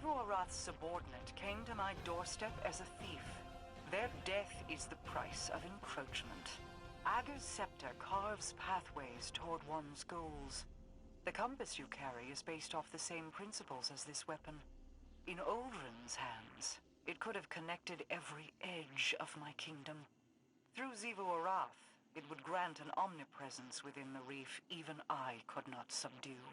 Xivu Arath's subordinate came to my doorstep as a thief. Their death is the price of encroachment. Ager's scepter carves pathways toward one's goals. The compass you carry is based off the same principles as this weapon. In Uldren's hands, it could have connected every edge of my kingdom. Through Xivu Arath, it would grant an omnipresence within the reef even I could not subdue.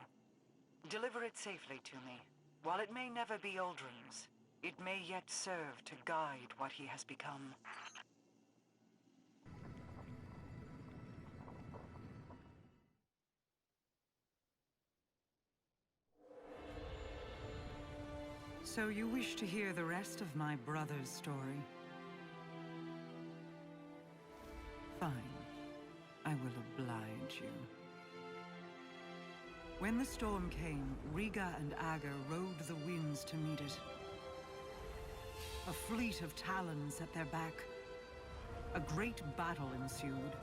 Deliver it safely to me. While it may never be Uldren's, it may yet serve to guide what he has become. So you wish to hear the rest of my brother's story? Fine. I will oblige you. When the storm came, Riga and Ager rode the winds to meet it. A fleet of talons at their back. A great battle ensued.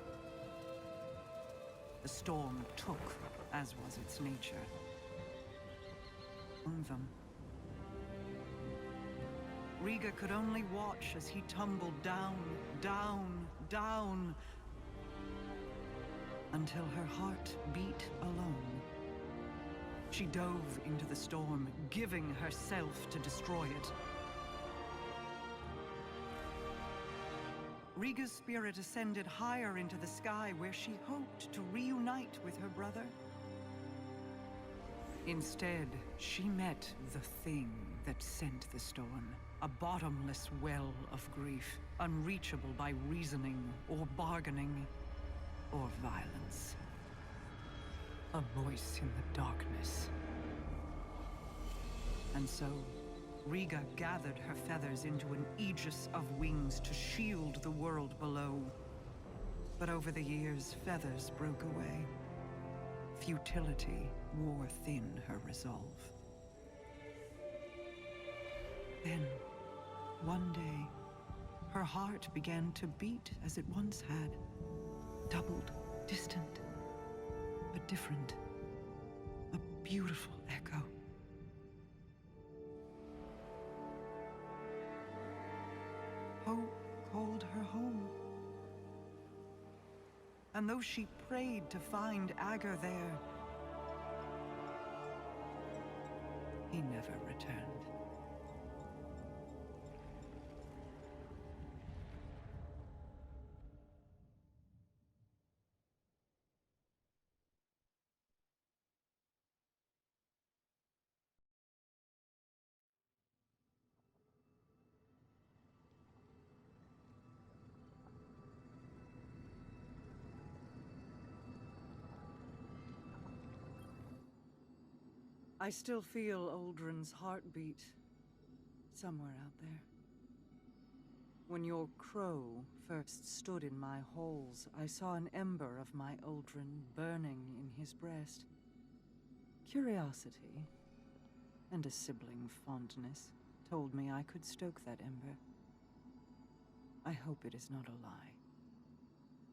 The storm took, as was its nature, among them. Riga could only watch as he tumbled down, down, down, until her heart beat alone. She dove into the storm, giving herself to destroy it. Riga's spirit ascended higher into the sky, where she hoped to reunite with her brother. Instead, she met the thing that sent the storm. A bottomless well of grief, unreachable by reasoning or bargaining or violence. A voice in the darkness. And so, Riga gathered her feathers into an aegis of wings to shield the world below. But over the years, feathers broke away. Futility wore thin her resolve. Then, one day, her heart began to beat as it once had. Doubled, distant, but different. A beautiful echo. Hope called her home. And though she prayed to find Ager there, he never returned. I still feel Uldren's heartbeat somewhere out there. When your crow first stood in my halls, I saw an ember of my Uldren burning in his breast. Curiosity and a sibling fondness told me I could stoke that ember. I hope it is not a lie.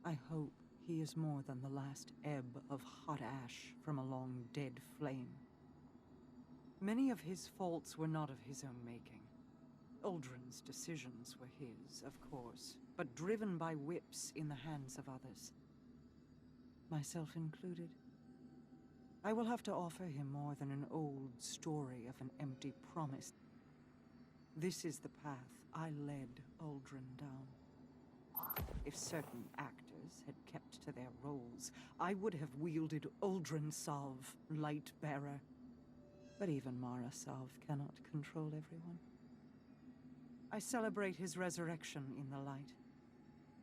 I hope he is more than the last ebb of hot ash from a long dead flame. Many of his faults were not of his own making. Uldren's decisions were his, of course, but driven by whips in the hands of others. Myself included. I will have to offer him more than an old story of an empty promise. This is the path I led Uldren down. If certain actors had kept to their roles, I would have wielded Uldren Sov, Lightbearer. But even Mara Sov cannot control everyone. I celebrate his resurrection in the light.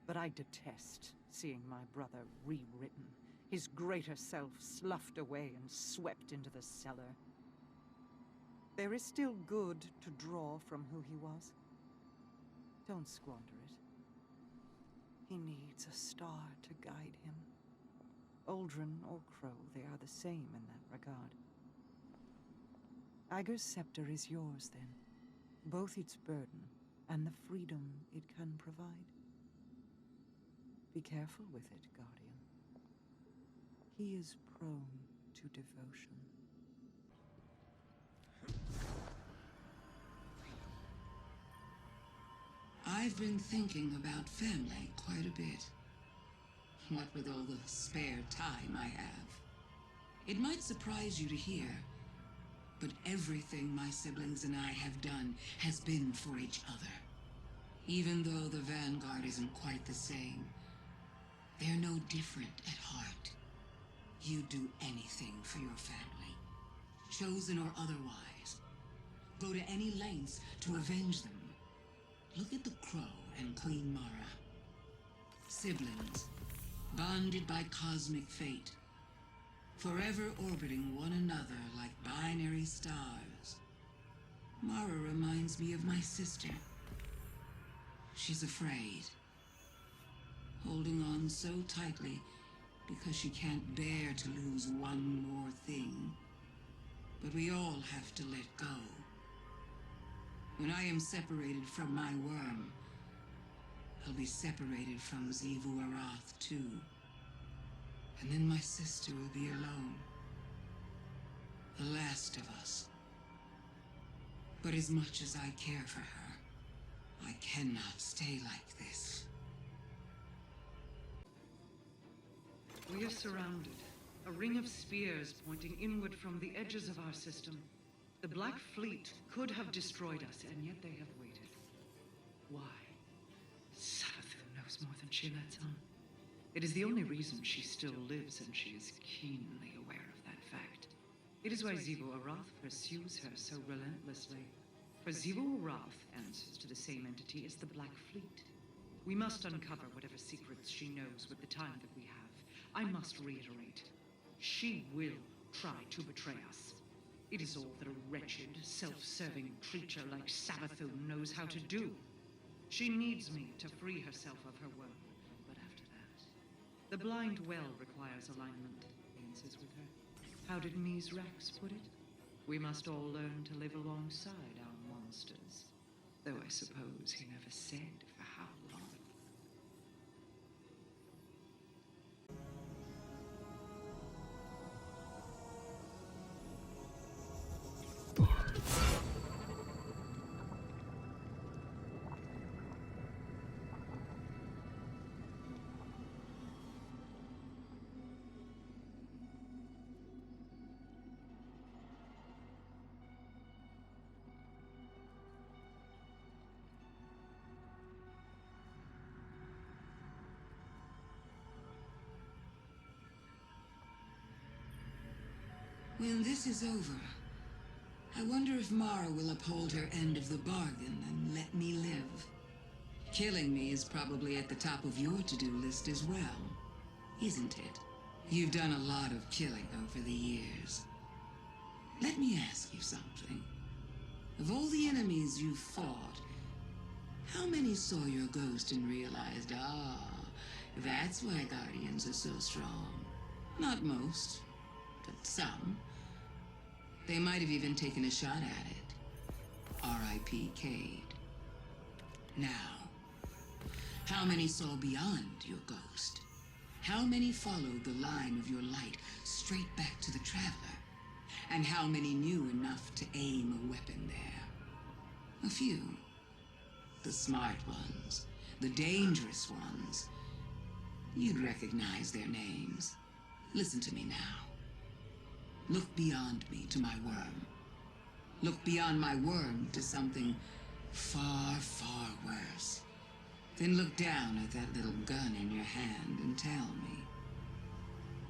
But I detest seeing my brother rewritten, his greater self sloughed away and swept into the cellar. There is still good to draw from who he was. Don't squander it. He needs a star to guide him. Uldren or Crow, they are the same in that regard. Ager's scepter is yours, then. Both its burden and the freedom it can provide. Be careful with it, Guardian. He is prone to devotion. I've been thinking about family quite a bit. What with all the spare time I have. It might surprise you to hear, but everything my siblings and I have done has been for each other. Even though the Vanguard isn't quite the same, they're no different at heart. You'd do anything for your family, chosen or otherwise. Go to any lengths to avenge them. Look at the Crow and Queen Mara. Siblings, bonded by cosmic fate, forever orbiting one another like binary stars. Mara reminds me of my sister. She's afraid, holding on so tightly because she can't bear to lose one more thing. But we all have to let go. When I am separated from my worm, I'll be separated from Xivu Arath too. And then my sister will be alone. The last of us. But as much as I care for her, I cannot stay like this. We are surrounded. A ring of spears pointing inward from the edges of our system. The Black Fleet could have destroyed us, and yet they have waited. Why? Savathun knows more than she lets on. It is the only reason she still lives, and she is keenly aware of that fact. It is why Xivu Arath pursues her so relentlessly. For Xivu Arath answers to the same entity as the Black Fleet. We must uncover whatever secrets she knows with the time that we have. I must reiterate, she will try to betray us. It is all that a wretched, self-serving creature like Savathun knows how to do. She needs me to free herself of her worm, but after that, the blind well requires alignment, answers with her. How did Mies Rex put it? We must all learn to live alongside our monsters. Though I suppose he never said for how long. When this is over, I wonder if Mara will uphold her end of the bargain and let me live. Killing me is probably at the top of your to-do list as well, isn't it? You've done a lot of killing over the years. Let me ask you something. Of all the enemies you've fought, how many saw your ghost and realized, that's why Guardians are so strong? Not most, but some. They might have even taken a shot at it. R.I.P. Cayde. Now, how many saw beyond your ghost? How many followed the line of your light straight back to the Traveler? And how many knew enough to aim a weapon there? A few. The smart ones, the dangerous ones. You'd recognize their names. Listen to me now. Look beyond me to my worm. Look beyond my worm to something far, far worse. Then look down at that little gun in your hand and tell me,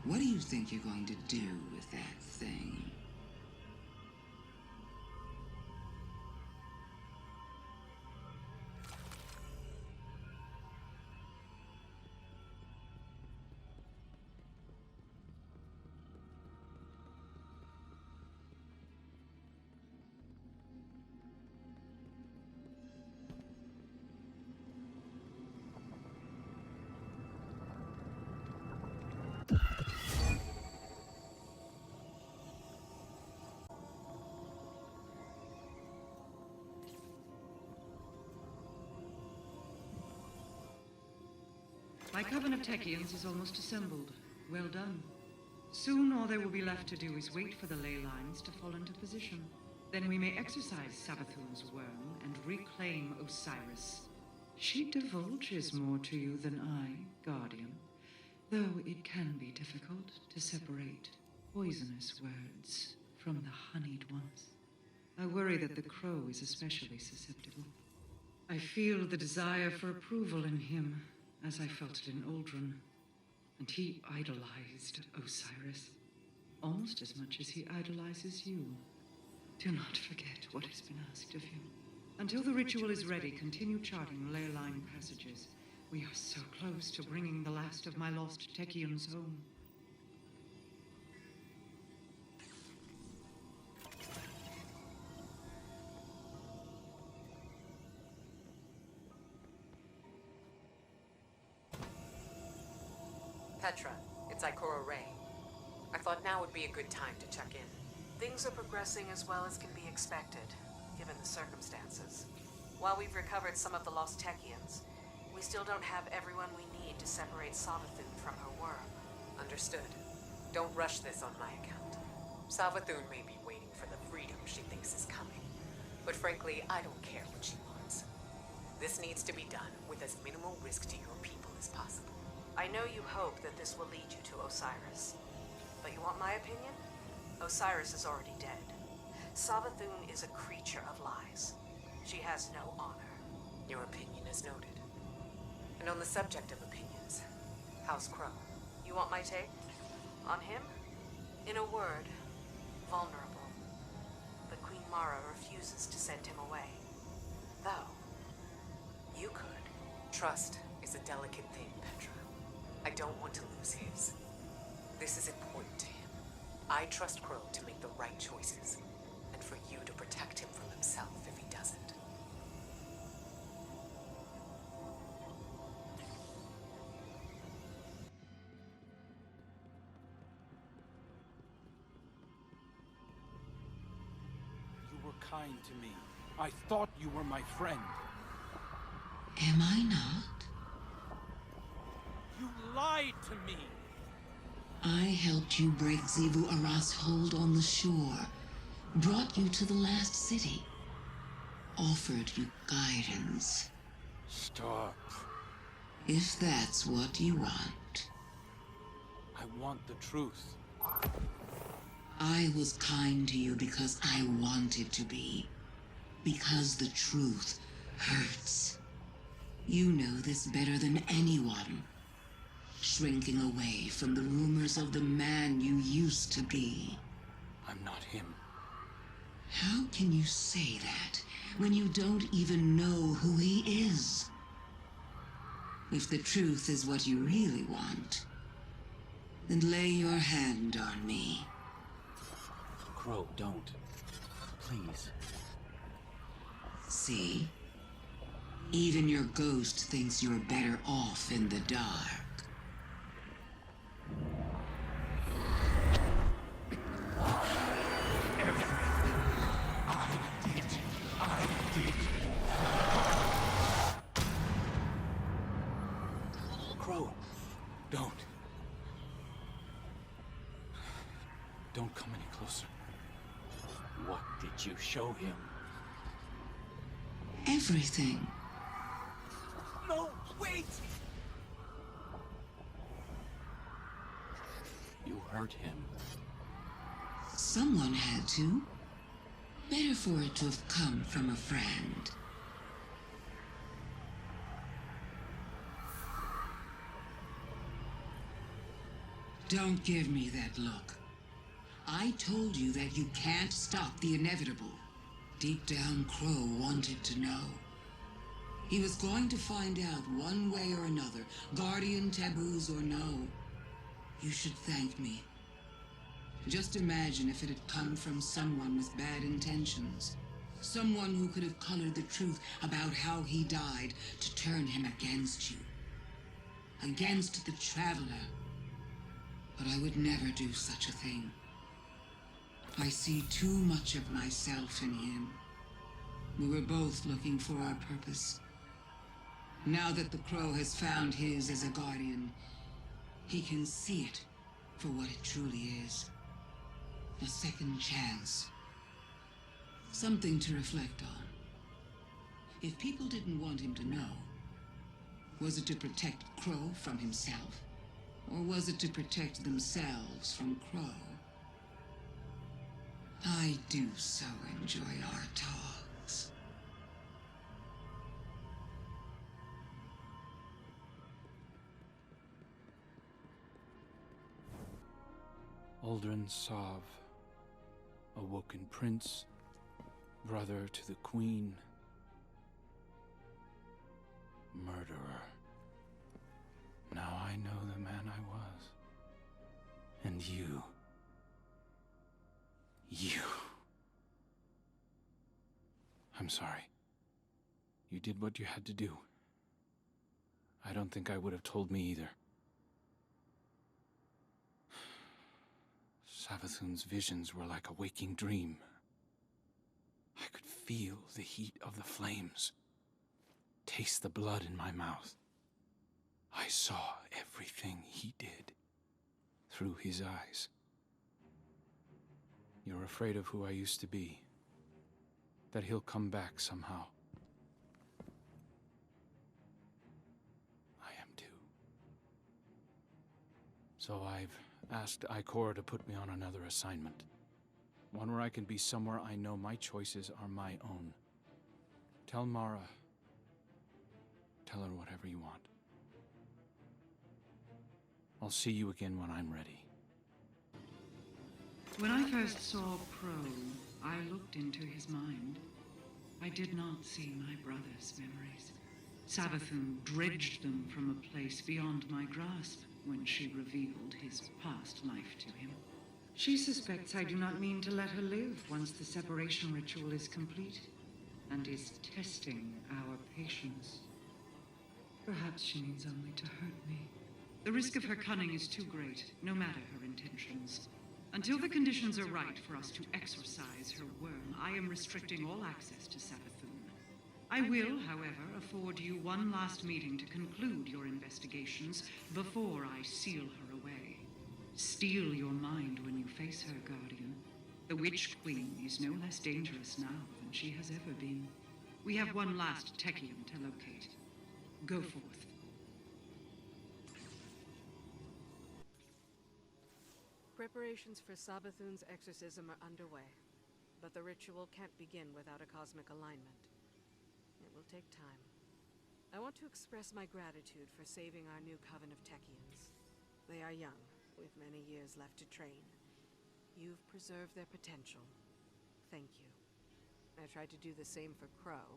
what do you think you're going to do with that thing? My coven of Techeuns is almost assembled. Well done. Soon all there will be left to do is wait for the ley lines to fall into position. Then we may exercise Savathun's worm and reclaim Osiris. She divulges more to you than I, Guardian, though it can be difficult to separate poisonous words from the honeyed ones. I worry that the crow is especially susceptible. I feel the desire for approval in him, as I felt it in Uldren, and he idolized Osiris, almost as much as he idolizes you. Do not forget what has been asked of you. Until the ritual is ready, continue charting ley line passages. We are so close to bringing the last of my lost Techians home. Petra, it's Ikora Rey. I thought now would be a good time to check in. Things are progressing as well as can be expected, given the circumstances. While we've recovered some of the lost Techians, we still don't have everyone we need to separate Savathun from her worm. Understood. Don't rush this on my account. Savathun may be waiting for the freedom she thinks is coming, but frankly, I don't care what she wants. This needs to be done with as minimal risk to your people as possible. I know you hope that this will lead you to Osiris, but you want my opinion? Osiris is already dead. Savathun is a creature of lies. She has no honor. Your opinion is noted. And on the subject of opinions, how's Crow? You want my take? On him? In a word, vulnerable. But Queen Mara refuses to send him away. Though, you could. Trust is a delicate thing, Petra. I don't want to lose his. This is important to him. I trust Crow to make the right choices, and for you to protect him from himself if he doesn't. You were kind to me. I thought you were my friend. Am I not? You lied to me! I helped you break Xivu Aras's hold on the shore, brought you to the last city, offered you guidance. Stop. If that's what you want. I want the truth. I was kind to you because I wanted to be. Because the truth hurts. You know this better than anyone. Shrinking away from the rumors of the man you used to be. I'm not him. How can you say that when you don't even know who he is? If the truth is what you really want, then lay your hand on me. Crow, don't. Please. See? Even your ghost thinks you're better off in the dark. Crow, don't. Don't come any closer. What did you show him? Everything. No, wait! You hurt him. Someone had to. Better for it to have come from a friend. Don't give me that look. I told you that you can't stop the inevitable. Deep down, Crow wanted to know. He was going to find out one way or another, guardian taboos or no. You should thank me. Just imagine if it had come from someone with bad intentions. Someone who could have colored the truth about how he died to turn him against you. Against the Traveler. But I would never do such a thing. I see too much of myself in him. We were both looking for our purpose. Now that the Crow has found his as a guardian, he can see it for what it truly is. A second chance. Something to reflect on. If people didn't want him to know, Was it to protect Crow from himself? Or was it to protect themselves from Crow? I do so enjoy our talks. Uldren Sov, awoken prince, brother to the queen, murderer. Now I know the man I was. And you. I'm sorry. You did what you had to do. I don't think I would have told me either. Savathun's visions were like a waking dream. I could feel the heat of the flames, taste the blood in my mouth. I saw everything he did through his eyes. You're afraid of who I used to be, that he'll come back somehow. I am too. So I've asked Ikora to put me on another assignment. One where I can be somewhere I know my choices are my own. Tell Mara. Tell her whatever you want. I'll see you again when I'm ready. When I first saw Crow, I looked into his mind. I did not see my brother's memories. Savathun dredged them from a place beyond my grasp when she revealed his past life to him. She suspects I do not mean to let her live once the separation ritual is complete, and is testing our patience. Perhaps she means only to hurt me. The risk of her cunning is too great, no matter her intentions. Until the conditions are right for us to exorcise her worm, I am restricting all access to Savathun. I will, however, afford you one last meeting to conclude your investigations before I seal her away. Steel your mind when you face her, Guardian. The Witch Queen is no less dangerous now than she has ever been. We have one last Techium to locate. Go forth. Preparations for Savathun's exorcism are underway, but the ritual can't begin without a cosmic alignment. It will take time. I want to express my gratitude for saving our new coven of Techians. They are young, with many years left to train. You've preserved their potential. Thank you. I tried to do the same for Crow,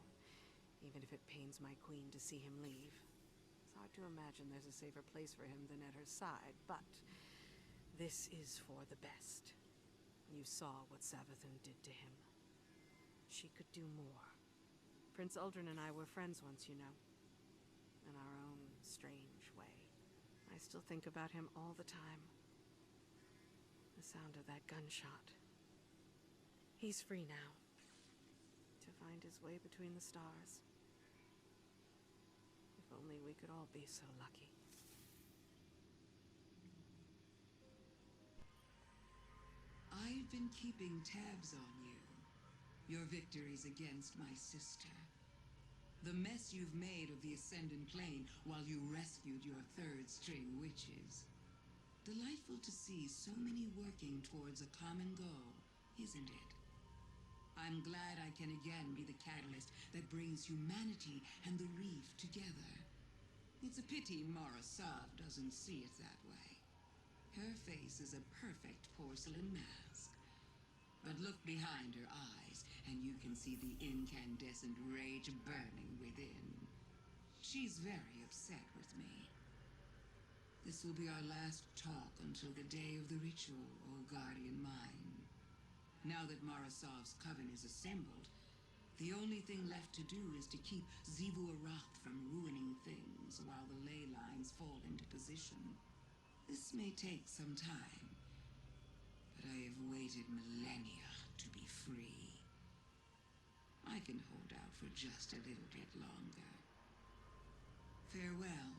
even if it pains my queen to see him leave. It's hard to imagine there's a safer place for him than at her side, but this is for the best. You saw what Savathun did to him. She could do more. Prince Uldren and I were friends once, you know. In our own strange way. I still think about him all the time. The sound of that gunshot. He's free now. To find his way between the stars. If only we could all be so lucky. I've been keeping tabs on you. Your victories against my sister. The mess you've made of the Ascendant Plane while you rescued your third-string witches. Delightful to see so many working towards a common goal, isn't it? I'm glad I can again be the catalyst that brings humanity and the reef together. It's a pity Mara Sov doesn't see it that way. Her face is a perfect porcelain mask. But look behind her eyes, and you can see the incandescent rage burning within. She's very upset with me. This will be our last talk until the day of the ritual, O Guardian Mine. Now that Mara Sov's coven is assembled, the only thing left to do is to keep Xivu Arath from ruining things while the ley lines fall into position. This may take some time, but I have waited millennia to be free. I can hold out for just a little bit longer. Farewell.